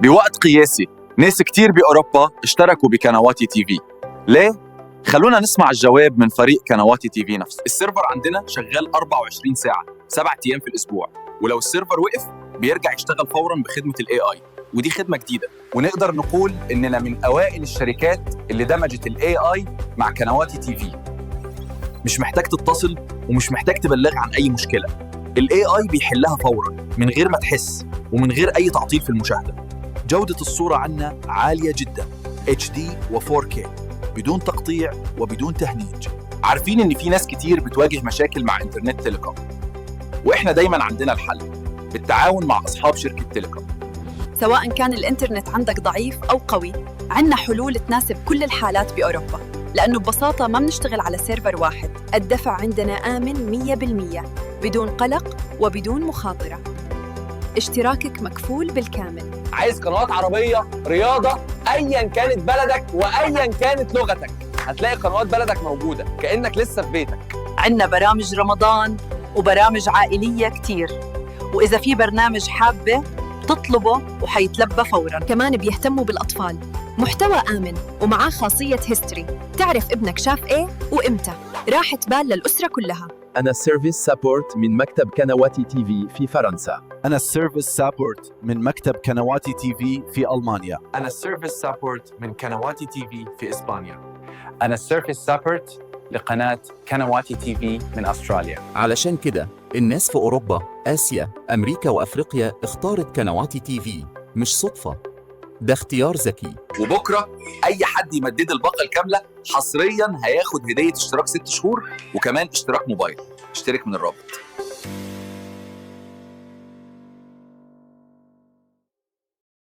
بوقت قياسي ناس كتير بأوروبا اشتركوا بقنوات تي في. ليه؟ خلونا نسمع الجواب من فريق قنوات تي في نفسه. السيرفر عندنا شغال 24 ساعة 7 أيام في الأسبوع، ولو السيرفر وقف بيرجع يشتغل فوراً بخدمة ال AI، ودي خدمة جديدة، ونقدر نقول إننا من أوائل الشركات اللي دمجت ال AI مع قنوات تي في. مش محتاج تتصل ومش محتاج تبلغ عن أي مشكلة، ال AI بيحلها فوراً من غير ما تحس ومن غير أي تعطيل في المشاهدة. جودة الصورة عنا عالية جداً، HD و 4K بدون تقطيع وبدون تهنيج. عارفين إن في ناس كتير بتواجه مشاكل مع إنترنت تيليكوم، وإحنا دايماً عندنا الحل بالتعاون مع أصحاب شركة تيليكوم. سواء كان الإنترنت عندك ضعيف أو قوي، عنا حلول تناسب كل الحالات بأوروبا، لأنه ببساطة ما بنشتغل على سيرفر واحد. الدفع عندنا آمن 100% بدون قلق وبدون مخاطرة. اشتراكك مكفول بالكامل. عايز قنوات عربية، رياضة، أياً كانت بلدك وأياً كانت لغتك، هتلاقي قنوات بلدك موجودة كأنك لسه في بيتك. عندنا برامج رمضان وبرامج عائلية كتير، وإذا في برنامج حابة تطلبه وحيتلبى فوراً. كمان بيهتموا بالأطفال، محتوى آمن ومعاه خاصية هيستوري، تعرف ابنك شاف إيه وإمتى، راحة بال للأسرة كلها. أنا سيرفيس سابورت من مكتب قنواتي تي في في فرنسا. أنا السيرفيس سابورت من مكتب قنواتي تي في في ألمانيا. أنا السيرفيس سابورت من قنواتي تي في في إسبانيا. أنا السيرفيس سابورت لقناة قنواتي تي في من أستراليا. علشان كده الناس في أوروبا، آسيا، أمريكا وأفريقيا اختارت قنواتي تي في، مش صدفة، ده اختيار ذكي. وبكرة أي حد يمدد الباقة الكاملة حصرياً هياخد هدية اشتراك 6 شهور وكمان اشتراك موبايل. اشترك من الرابط.